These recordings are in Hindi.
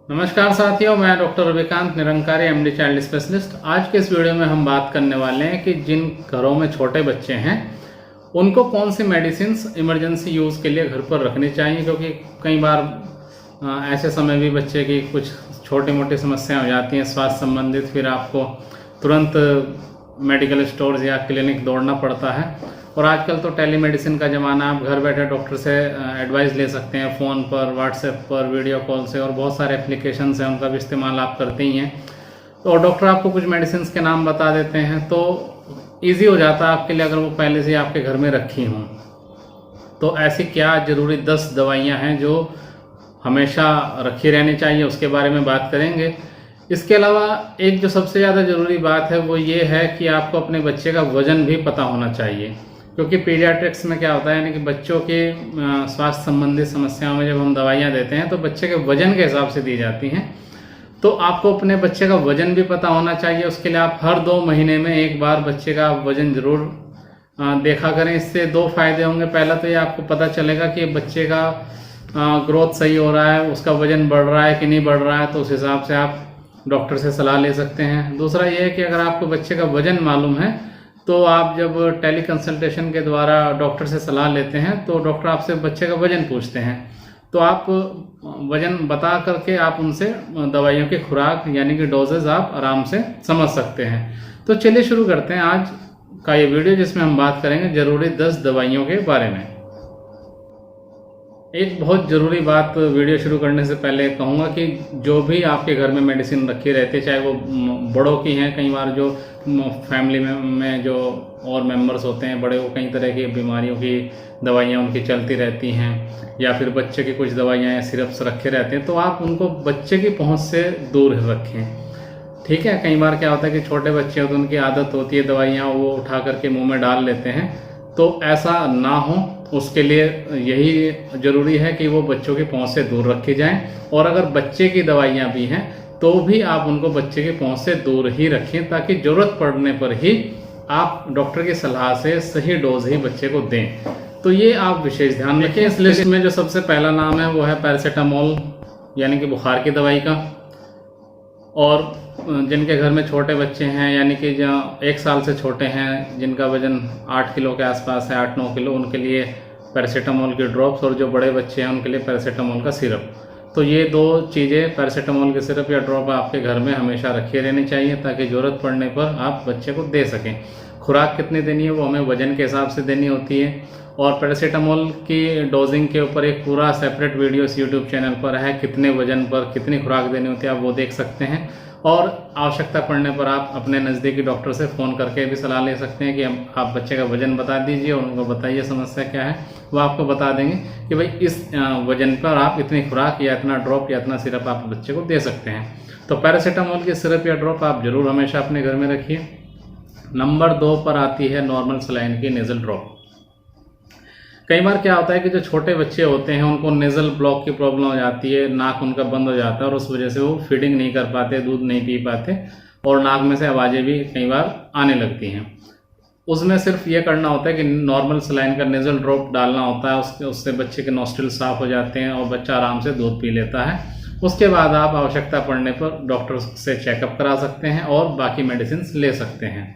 नमस्कार साथियों, मैं doctor Ravikant Nirankari MD child specialist. आज के इस वीडियो में हम बात करने वाले हैं कि जिन घरों में छोटे बच्चे हैं उनको कौन सी मेडिसिन्स इमरजेंसी यूज़ के लिए घर पर रखनी चाहिए, क्योंकि कई बार ऐसे समय भी बच्चे की कुछ छोटी मोटी समस्याएं हो जाती हैं स्वास्थ्य संबंधित, फिर आपको तुरंत मेडिकल स्टोर्स या क्लिनिक दौड़ना पड़ता है। और आजकल तो टेलीमेडिसिन का ज़माना, आप घर बैठे डॉक्टर से एडवाइस ले सकते हैं फ़ोन पर, व्हाट्सएप पर, वीडियो कॉल से, और बहुत सारे एप्लीकेशंस हैं उनका भी इस्तेमाल आप करते ही हैं। तो डॉक्टर आपको कुछ मेडिसिन के नाम बता देते हैं तो ईजी हो जाता है आपके लिए अगर वो पहले से आपके घर में रखी हों। तो ऐसी क्या ज़रूरी 10 दवाइयाँ हैं जो हमेशा रखी रहनी चाहिए, उसके बारे में बात करेंगे। इसके अलावा एक जो सबसे ज़्यादा ज़रूरी बात है वो ये है कि आपको अपने बच्चे का वज़न भी पता होना चाहिए, क्योंकि पीडियाट्रिक्स में क्या होता है, यानी कि बच्चों के स्वास्थ्य संबंधी समस्याओं में जब हम दवाइयाँ देते हैं तो बच्चे के वजन के हिसाब से दी जाती हैं। तो आपको अपने बच्चे का वजन भी पता होना चाहिए। उसके लिए आप हर 2 महीने में एक बार बच्चे का वजन ज़रूर देखा करें। इससे 2 फायदे होंगे। पहला तो ये आपको पता चलेगा कि बच्चे का ग्रोथ सही हो रहा है, उसका वजन बढ़ रहा है कि नहीं बढ़ रहा है, तो उस हिसाब से आप डॉक्टर से सलाह ले सकते हैं। दूसरा ये है कि अगर आपको बच्चे का वजन मालूम है तो आप जब टेली कंसल्टेशन के द्वारा डॉक्टर से सलाह लेते हैं तो डॉक्टर आपसे बच्चे का वजन पूछते हैं, तो आप वजन बता करके आप उनसे दवाइयों की खुराक यानी कि डोजेज आप आराम से समझ सकते हैं। तो चलिए शुरू करते हैं आज का ये वीडियो, जिसमें हम बात करेंगे ज़रूरी 10 दवाइयों के बारे में। एक बहुत ज़रूरी बात वीडियो शुरू करने से पहले कहूँगा कि जो भी आपके घर में मेडिसिन रखी रहती है, चाहे वो बड़ों की हैं, कई बार जो फैमिली में जो और मेंबर्स होते हैं बड़े, वो कई तरह की बीमारियों की दवाइयाँ उनकी चलती रहती हैं, या फिर बच्चे की कुछ दवाइयाँ या सिरप्स रखे रहते हैं, तो आप उनको बच्चे की पहुँच से दूर रखें। ठीक है, कई बार क्या होता है कि छोटे बच्चे होते हैं, उनकी आदत होती है दवाइयाँ वो उठा करके मुँह में डाल लेते हैं, तो ऐसा ना हो उसके लिए यही ज़रूरी है कि वो बच्चों की पहुंच से दूर रखी जाएं। और अगर बच्चे की दवाइयां भी हैं तो भी आप उनको बच्चे की पहुंच से दूर ही रखें, ताकि ज़रूरत पड़ने पर ही आप डॉक्टर की सलाह से सही डोज ही बच्चे को दें। तो ये आप विशेष ध्यान रखें। इस लिस्ट में जो सबसे पहला नाम है वो है पैरासीटामोल, यानी कि बुखार की दवाई का। और जिनके घर में छोटे बच्चे हैं, यानी कि जो 1 साल से छोटे हैं, जिनका वजन 8 किलो के आसपास है, 8-9 किलो, उनके लिए पैरासीटामोल की ड्रॉप्स, और जो बड़े बच्चे हैं उनके लिए पैरासीटामोल का सिरप। तो ये 2 चीज़ें, पैरासीटामोल के सिरप या ड्रॉप, आपके घर में हमेशा रखी रहनी चाहिए, ताकि ज़रूरत पड़ने पर आप बच्चे को दे सकें। खुराक कितनी देनी है वो हमें वजन के हिसाब से देनी होती है। और पैरासीटामोल की डोजिंग के ऊपर एक पूरा सेपरेट वीडियो इस यूट्यूब चैनल पर है, कितने वजन पर कितनी खुराक देनी होती है, आप वो देख सकते हैं। और आवश्यकता पड़ने पर आप अपने नज़दीकी डॉक्टर से फ़ोन करके भी सलाह ले सकते हैं कि आप बच्चे का वजन बता दीजिए और उनको बताइए समस्या क्या है, वो आपको बता देंगे कि भाई इस वजन पर आप इतनी खुराक या इतना ड्रॉप या इतना सिरप आप बच्चे को दे सकते हैं। तो पैरासीटामोल की सिरप या ड्रॉप आप ज़रूर हमेशा अपने घर में रखिए। नंबर 2 पर आती है नॉर्मल सलाइन की नेज़ल ड्रॉप। कई बार क्या होता है कि जो छोटे बच्चे होते हैं उनको नेज़ल ब्लॉक की प्रॉब्लम हो जाती है, नाक उनका बंद हो जाता है और उस वजह से वो फीडिंग नहीं कर पाते, दूध नहीं पी पाते, और नाक में से आवाज़ें भी कई बार आने लगती हैं। उसमें सिर्फ ये करना होता है कि नॉर्मल सलाइन का नेज़ल ड्रॉप डालना होता है, उससे बच्चे के नॉस्ट्रिल साफ हो जाते हैं और बच्चा आराम से दूध पी लेता है। उसके बाद आप आवश्यकता पड़ने पर डॉक्टर से चेकअप करा सकते हैं और बाकी मेडिसिन ले सकते हैं।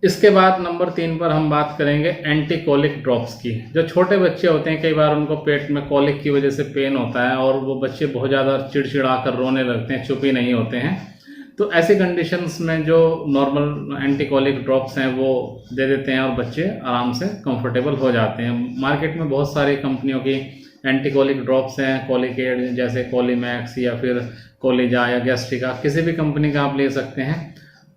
इसके बाद नंबर 3 पर हम बात करेंगे एंटी कोलिक ड्रॉप्स की। जो छोटे बच्चे होते हैं, कई बार उनको पेट में कोलिक की वजह से पेन होता है और वो बच्चे बहुत ज़्यादा चिड़चिड़ा कर रोने लगते हैं, चुप ही नहीं होते हैं। तो ऐसी कंडीशंस में जो नॉर्मल एंटी कोलिक ड्रॉप्स हैं वो दे देते हैं और बच्चे आराम से कंफर्टेबल हो जाते हैं। मार्केट में बहुत सारी कंपनियों की एंटी कोलिक ड्रॉप्स हैं, कोलिकेड जैसे कोलीमैक्स या फिर कोलिजा या गैस्ट्रिका, किसी भी कंपनी का आप ले सकते हैं।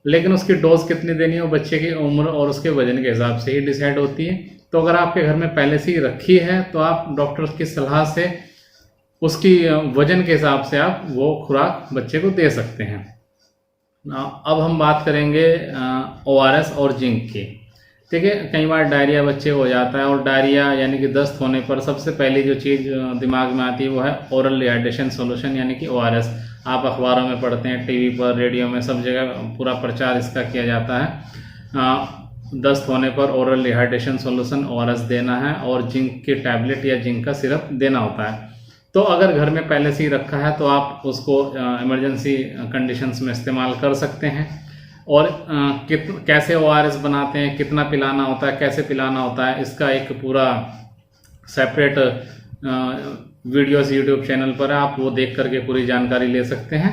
लेकिन उसकी डोज कितनी देनी है वो बच्चे की उम्र और उसके वजन के हिसाब से ही डिसाइड होती है। तो अगर आपके घर में पहले से ही रखी है तो आप डॉक्टर की सलाह से उसकी वजन के हिसाब से आप वो खुराक बच्चे को दे सकते हैं। अब हम बात करेंगे ORS और जिंक की। ठीक है, कई बार डायरिया बच्चे हो जाता है, और डायरिया यानी कि दस्त होने पर सबसे पहली जो चीज़ दिमाग में आती है वो है ओरल रिहाइड्रेशन सॉल्यूशन, यानी कि ORS। आप अखबारों में पढ़ते हैं, टीवी पर, रेडियो में, सब जगह पूरा प्रचार इसका किया जाता है। दस्त होने पर ओरल रिहाइड्रेशन सॉल्यूशन ORS देना है और जिंक की टैबलेट या जिंक का सिरप देना होता है। तो अगर घर में पहले से ही रखा है तो आप उसको इमरजेंसी कंडीशंस में इस्तेमाल कर सकते हैं। और कैसे ORS बनाते हैं, कितना पिलाना होता है, कैसे पिलाना होता है, इसका एक पूरा सेपरेट वीडियोस यूट्यूब चैनल पर है, आप वो देख करके पूरी जानकारी ले सकते हैं।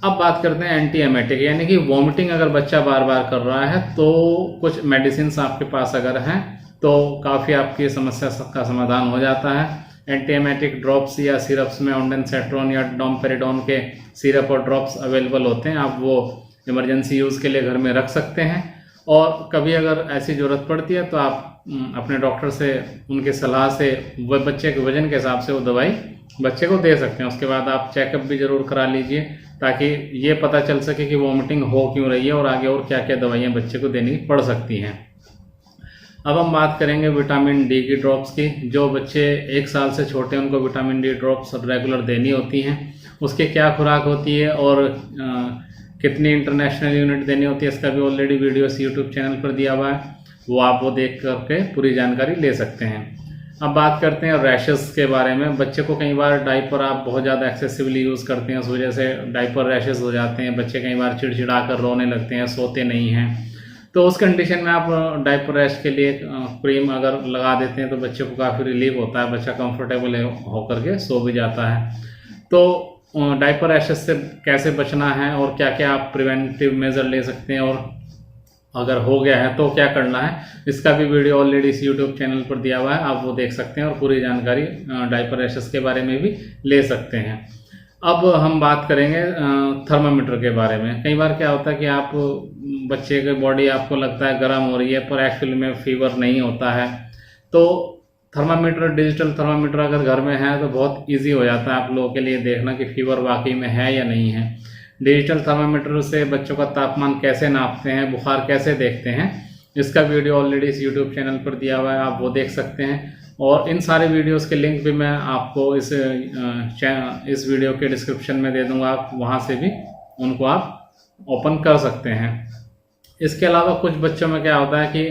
अब बात करते हैं एंटी एमेटिक, यानी कि वॉमिटिंग अगर बच्चा बार बार कर रहा है तो कुछ मेडिसिन आपके पास अगर हैं तो काफ़ी आपकी समस्या का समाधान हो जाता है। एंटी एमेटिक ड्रॉप्स या सिरप्स में ऑन्डेंसेट्रोन या डोमपेरिडोन के सिरप और ड्रॉप्स अवेलेबल होते हैं, आप वो इमरजेंसी यूज़ के लिए घर में रख सकते हैं। और कभी अगर ऐसी ज़रूरत पड़ती है तो आप अपने डॉक्टर से उनके सलाह से वो बच्चे के वजन के हिसाब से वो दवाई बच्चे को दे सकते हैं। उसके बाद आप चेकअप भी ज़रूर करा लीजिए ताकि ये पता चल सके कि वॉमिटिंग हो क्यों रही है और आगे और क्या क्या दवाइयाँ बच्चे को देनी पड़ सकती हैं। अब हम बात करेंगे विटामिन डी की ड्रॉप्स की। जो बच्चे 1 साल से छोटे हैं उनको विटामिन डी ड्रॉप्स रेगुलर देनी होती हैं। उसके क्या खुराक होती है और कितनी इंटरनेशनल यूनिट देनी होती है, इसका भी ऑलरेडी वीडियोस यूट्यूब चैनल पर दिया हुआ है, वो आप वो देख करके पूरी जानकारी ले सकते हैं। अब बात करते हैं रैशेस के बारे में। बच्चे को कई बार डायपर आप बहुत ज़्यादा एक्सेसिवली यूज़ करते हैं, उस वजह से डायपर रैशेस हो जाते हैं। बच्चे कई बार चिड़चिड़ा कर रोने लगते हैं, सोते नहीं हैं, तो उस कंडीशन में आप डायपर रैश के लिए क्रीम अगर लगा देते हैं तो बच्चे को काफ़ी रिलीफ होता है, बच्चा कंफर्टेबल होकर के सो भी जाता है। तो डायपर रैशेस से कैसे बचना है और क्या क्या आप प्रिवेंटिव मेजर ले सकते हैं और अगर हो गया है तो क्या करना है, इसका भी वीडियो ऑलरेडी इस यूट्यूब चैनल पर दिया हुआ है, आप वो देख सकते हैं और पूरी जानकारी डायपर रैशेस के बारे में भी ले सकते हैं। अब हम बात करेंगे थर्मामीटर के बारे में। कई बार क्या होता है कि आप बच्चे की बॉडी आपको लगता है गर्म हो रही है पर एक्चुअली में फीवर नहीं होता है, तो थर्मामीटर, डिजिटल थर्मामीटर अगर घर में है तो बहुत इजी हो जाता है आप लोगों के लिए देखना कि फीवर वाकई में है या नहीं है। डिजिटल थर्मामीटर से बच्चों का तापमान कैसे नापते हैं, बुखार कैसे देखते हैं, इसका वीडियो ऑलरेडी इस यूट्यूब चैनल पर दिया हुआ है, आप वो देख सकते हैं। और इन सारे वीडियोस के लिंक भी मैं आपको इस वीडियो के डिस्क्रिप्शन में दे दूंगा, आप वहाँ से भी उनको आप ओपन कर सकते हैं। इसके अलावा कुछ बच्चों में क्या होता है कि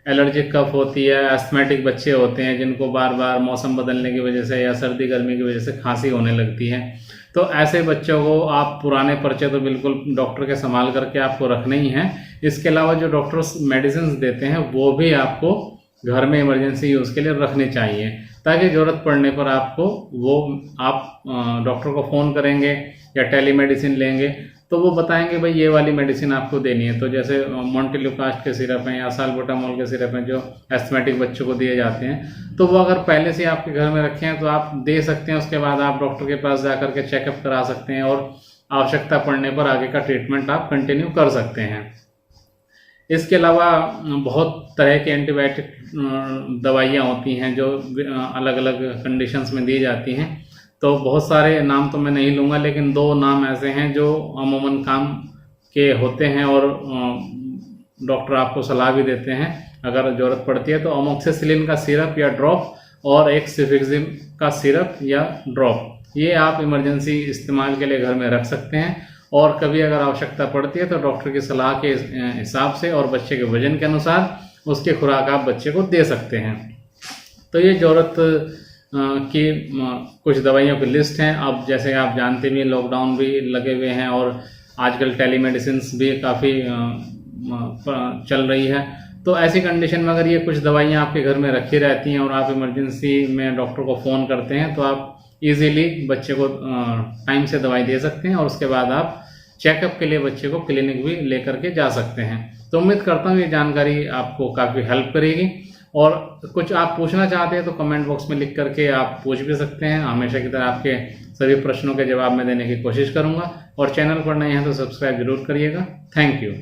एलर्जिक कफ होती है, एस्थमेटिक बच्चे होते हैं जिनको बार बार मौसम बदलने की वजह से या सर्दी गर्मी की वजह से खांसी होने लगती है। तो ऐसे बच्चों को आप पुराने पर्चे तो बिल्कुल डॉक्टर के संभाल करके आपको रखने ही हैं। इसके अलावा जो डॉक्टर्स मेडिसिन देते हैं वो भी आपको घर में इमरजेंसी यूज़ के लिए रखने चाहिए, ताकि ज़रूरत पड़ने पर आपको वो आप डॉक्टर को फ़ोन करेंगे या टेलीमेडिसिन लेंगे तो वो बताएंगे भाई ये वाली मेडिसिन आपको देनी है। तो जैसे मोंटेल्यूकास्ट के सिरप हैं या साल्बुटामोल के सिरप हैं जो एस्थमेटिक बच्चों को दिए जाते हैं, तो वो अगर पहले से आपके घर में रखे हैं तो आप दे सकते हैं। उसके बाद आप डॉक्टर के पास जा करके चेकअप करा सकते हैं और आवश्यकता पड़ने पर आगे का ट्रीटमेंट आप कंटिन्यू कर सकते हैं। इसके अलावा बहुत तरह की एंटीबायोटिक दवाइयाँ होती हैं जो अलग अलग कंडीशंस में दी जाती हैं, तो बहुत सारे नाम तो मैं नहीं लूँगा, लेकिन 2 नाम ऐसे हैं जो अमूमन काम के होते हैं और डॉक्टर आपको सलाह भी देते हैं अगर ज़रूरत पड़ती है। तो अमोक्सिसिलिन का सिरप या ड्रॉप और एक सिफिक्सिम का सिरप या ड्रॉप, ये आप इमरजेंसी इस्तेमाल के लिए घर में रख सकते हैं। और कभी अगर आवश्यकता पड़ती है तो डॉक्टर की सलाह के हिसाब से और बच्चे के वजन के अनुसार उसकी खुराक आप बच्चे को दे सकते हैं। तो ये ज़रूरत की कुछ दवाइयों की लिस्ट हैं। अब जैसे आप जानते भी लॉकडाउन भी लगे हुए हैं और आजकल टेलीमेडिसिन भी काफ़ी चल रही है, तो ऐसी कंडीशन में अगर ये कुछ दवाइयाँ आपके घर में रखी रहती हैं और आप इमरजेंसी में डॉक्टर को फ़ोन करते हैं तो आप इजीली बच्चे को टाइम से दवाई दे सकते हैं और उसके बाद आप चेकअप के लिए बच्चे को क्लिनिक भी लेकर के जा सकते हैं। तो उम्मीद करता हूँ ये जानकारी आपको काफ़ी हेल्प करेगी। और कुछ आप पूछना चाहते हैं तो कमेंट बॉक्स में लिख करके आप पूछ भी सकते हैं। हमेशा की तरह आपके सभी प्रश्नों के जवाब मैं देने की कोशिश करूँगा। और चैनल पर नए हैं तो सब्सक्राइब जरूर करिएगा। Thank you.